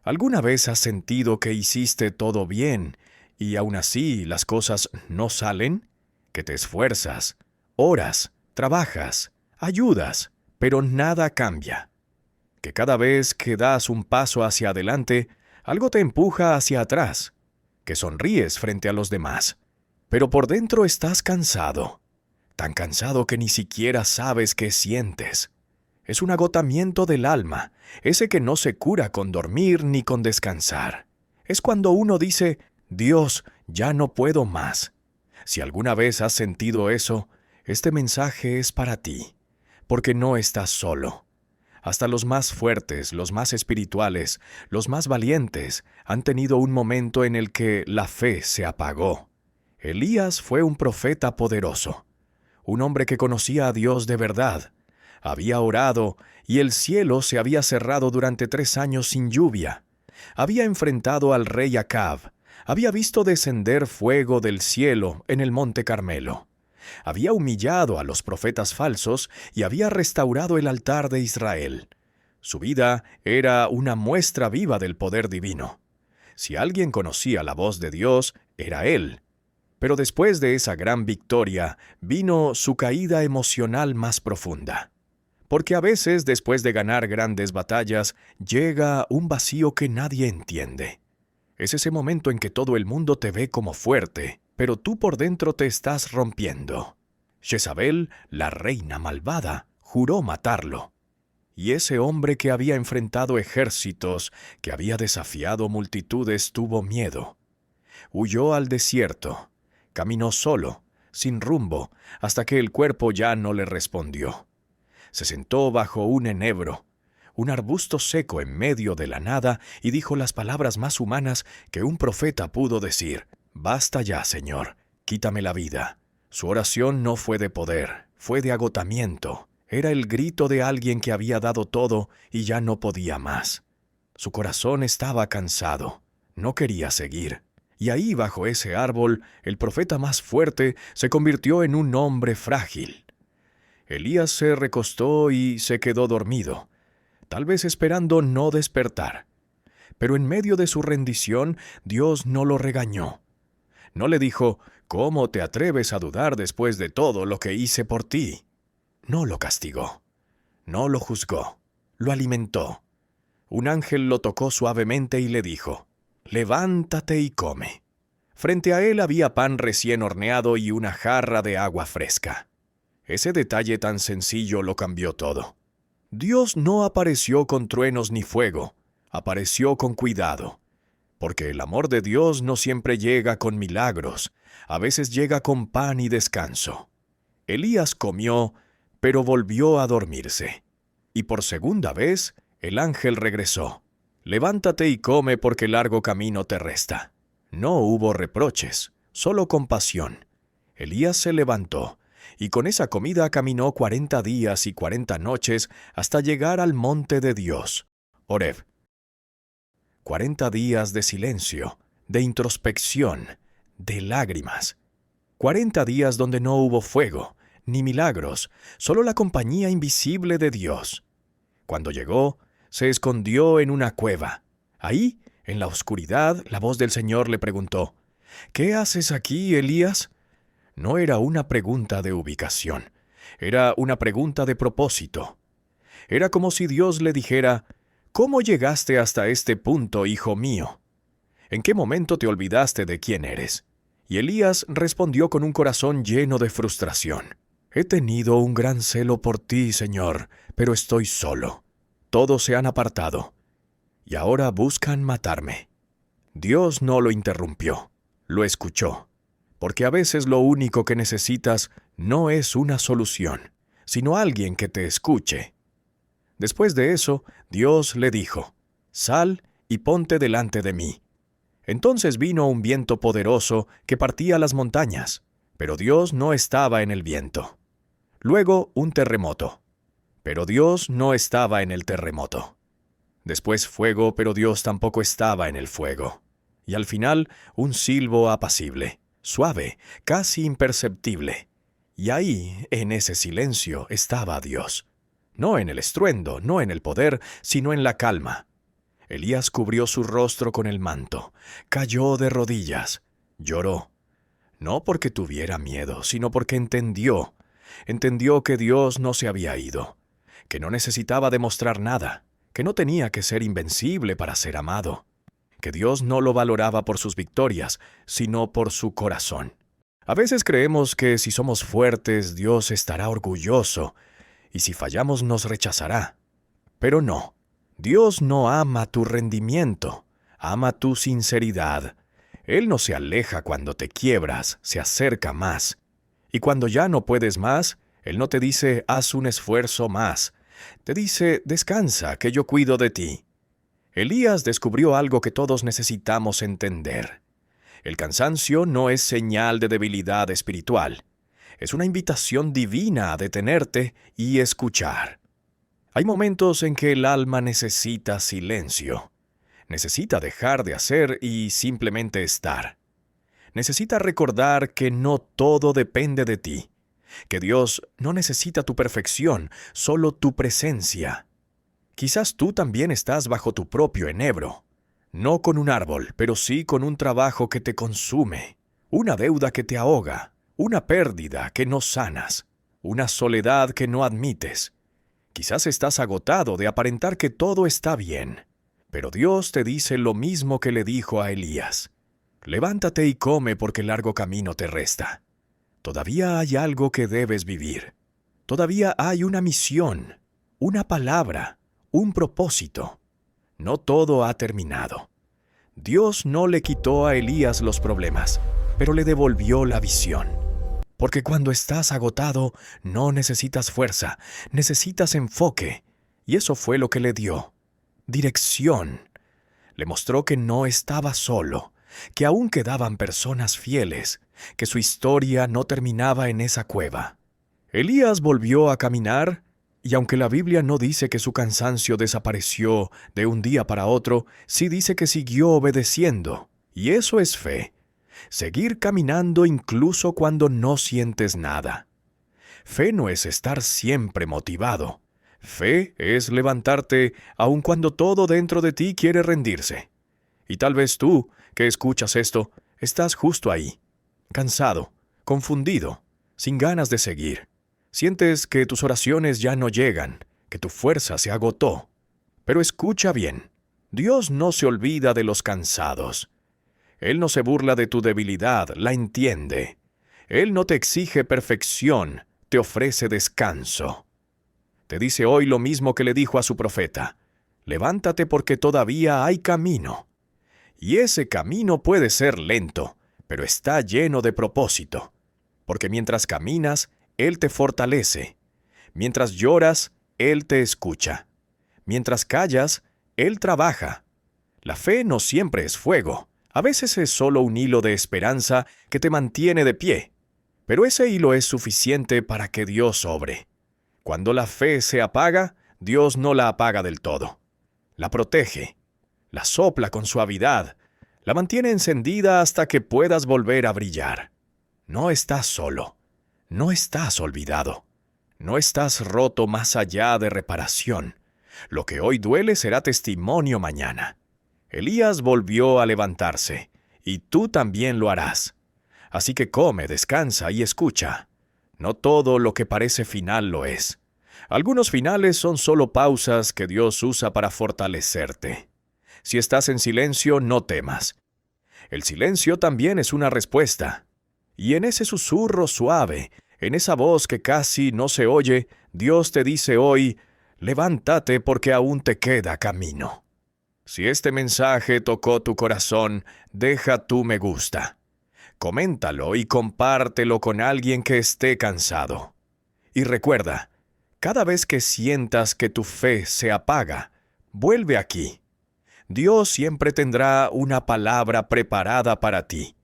¿Alguna vez has sentido que hiciste todo bien y aún así las cosas no salen? Que te esfuerzas, oras, trabajas, ayudas, pero nada cambia. Que cada vez que das un paso hacia adelante, algo te empuja hacia atrás. Que sonríes frente a los demás, pero por dentro estás cansado. Tan cansado que ni siquiera sabes qué sientes. Es un agotamiento del alma, ese que no se cura con dormir ni con descansar. Es cuando uno dice, Dios, ya no puedo más. Si alguna vez has sentido eso, este mensaje es para ti, porque no estás solo. Hasta los más fuertes, los más espirituales, los más valientes han tenido un momento en el que la fe se apagó. Elías fue un profeta poderoso, un hombre que conocía a Dios de verdad. Había orado y el cielo se había cerrado durante 3 años sin lluvia. Había enfrentado al rey Acab. Había visto descender fuego del cielo en el monte Carmelo. Había humillado a los profetas falsos y había restaurado el altar de Israel. Su vida era una muestra viva del poder divino. Si alguien conocía la voz de Dios, era él. Pero después de esa gran victoria, vino su caída emocional más profunda. Porque a veces, después de ganar grandes batallas, llega un vacío que nadie entiende. Es ese momento en que todo el mundo te ve como fuerte, pero tú por dentro te estás rompiendo. Jezabel, la reina malvada, juró matarlo. Y ese hombre que había enfrentado ejércitos, que había desafiado multitudes, tuvo miedo. Huyó al desierto. Caminó solo, sin rumbo, hasta que el cuerpo ya no le respondió. Se sentó bajo un enebro, un arbusto seco en medio de la nada, y dijo las palabras más humanas que un profeta pudo decir: «Basta ya, Señor, quítame la vida». Su oración no fue de poder, fue de agotamiento. Era el grito de alguien que había dado todo y ya no podía más. Su corazón estaba cansado, no quería seguir. Y ahí, bajo ese árbol, el profeta más fuerte se convirtió en un hombre frágil. Elías se recostó y se quedó dormido, tal vez esperando no despertar. Pero en medio de su rendición, Dios no lo regañó. No le dijo: «¿Cómo te atreves a dudar después de todo lo que hice por ti?». No lo castigó, no lo juzgó, lo alimentó. Un ángel lo tocó suavemente y le dijo: «Levántate y come». Frente a él había pan recién horneado y una jarra de agua fresca. Ese detalle tan sencillo lo cambió todo. Dios no apareció con truenos ni fuego, apareció con cuidado. Porque el amor de Dios no siempre llega con milagros, a veces llega con pan y descanso. Elías comió, pero volvió a dormirse. Y por segunda vez, el ángel regresó: «Levántate y come porque largo camino te resta». No hubo reproches, solo compasión. Elías se levantó, y con esa comida caminó 40 días y 40 noches hasta llegar al monte de Dios, Horeb. 40 días de silencio, de introspección, de lágrimas. 40 días donde no hubo fuego, ni milagros, solo la compañía invisible de Dios. Cuando llegó, se escondió en una cueva. Ahí, en la oscuridad, la voz del Señor le preguntó: «¿Qué haces aquí, Elías?». No era una pregunta de ubicación, era una pregunta de propósito. Era como si Dios le dijera: «¿Cómo llegaste hasta este punto, hijo mío? ¿En qué momento te olvidaste de quién eres?». Y Elías respondió con un corazón lleno de frustración: «He tenido un gran celo por ti, Señor, pero estoy solo. Todos se han apartado, y ahora buscan matarme». Dios no lo interrumpió, lo escuchó, porque a veces lo único que necesitas no es una solución, sino alguien que te escuche. Después de eso, Dios le dijo: «Sal y ponte delante de mí». Entonces vino un viento poderoso que partía las montañas, pero Dios no estaba en el viento. Luego un terremoto, pero Dios no estaba en el terremoto. Después fuego, pero Dios tampoco estaba en el fuego. Y al final un silbo apacible, suave, casi imperceptible. Y ahí, en ese silencio, estaba Dios. No en el estruendo, no en el poder, sino en la calma. Elías cubrió su rostro con el manto, cayó de rodillas, lloró. No porque tuviera miedo, sino porque entendió que Dios no se había ido, que no necesitaba demostrar nada, que no tenía que ser invencible para ser amado, que Dios no lo valoraba por sus victorias, sino por su corazón. A veces creemos que si somos fuertes, Dios estará orgulloso, y si fallamos nos rechazará. Pero no, Dios no ama tu rendimiento, ama tu sinceridad. Él no se aleja cuando te quiebras, se acerca más. Y cuando ya no puedes más, Él no te dice, haz un esfuerzo más. Te dice, descansa, que yo cuido de ti. Elías descubrió algo que todos necesitamos entender. El cansancio no es señal de debilidad espiritual. Es una invitación divina a detenerte y escuchar. Hay momentos en que el alma necesita silencio. Necesita dejar de hacer y simplemente estar. Necesita recordar que no todo depende de ti, que Dios no necesita tu perfección, solo tu presencia. Quizás tú también estás bajo tu propio enebro, no con un árbol, pero sí con un trabajo que te consume, una deuda que te ahoga, una pérdida que no sanas, una soledad que no admites. Quizás estás agotado de aparentar que todo está bien, pero Dios te dice lo mismo que le dijo a Elías. Levántate y come porque el largo camino te resta. Todavía hay algo que debes vivir. Todavía hay una misión, una palabra, un propósito. No todo ha terminado. Dios no le quitó a Elías los problemas, pero le devolvió la visión. Porque cuando estás agotado, no necesitas fuerza, necesitas enfoque. Y eso fue lo que le dio. Dirección. Le mostró que no estaba solo, que aún quedaban personas fieles, que su historia no terminaba en esa cueva. Elías volvió a caminar, y aunque la Biblia no dice que su cansancio desapareció de un día para otro, sí dice que siguió obedeciendo, y eso es fe. Seguir caminando incluso cuando no sientes nada. Fe no es estar siempre motivado. Fe es levantarte aun cuando todo dentro de ti quiere rendirse. Y tal vez tú, que escuchas esto, estás justo ahí, cansado, confundido, sin ganas de seguir. Sientes que tus oraciones ya no llegan, que tu fuerza se agotó. Pero escucha bien, Dios no se olvida de los cansados. Él no se burla de tu debilidad, la entiende. Él no te exige perfección, te ofrece descanso. Te dice hoy lo mismo que le dijo a su profeta. Levántate porque todavía hay camino. Y ese camino puede ser lento, pero está lleno de propósito. Porque mientras caminas, Él te fortalece. Mientras lloras, Él te escucha. Mientras callas, Él trabaja. La fe no siempre es fuego. A veces es solo un hilo de esperanza que te mantiene de pie. Pero ese hilo es suficiente para que Dios obre. Cuando la fe se apaga, Dios no la apaga del todo. La protege, la sopla con suavidad, la mantiene encendida hasta que puedas volver a brillar. No estás solo, no estás olvidado, no estás roto más allá de reparación. Lo que hoy duele será testimonio mañana. Elías volvió a levantarse, y tú también lo harás. Así que come, descansa y escucha. No todo lo que parece final lo es. Algunos finales son solo pausas que Dios usa para fortalecerte. Si estás en silencio, no temas. El silencio también es una respuesta. Y en ese susurro suave, en esa voz que casi no se oye, Dios te dice hoy, levántate porque aún te queda camino. Si este mensaje tocó tu corazón, deja tu me gusta. Coméntalo y compártelo con alguien que esté cansado. Y recuerda, cada vez que sientas que tu fe se apaga, vuelve aquí. Dios siempre tendrá una palabra preparada para ti.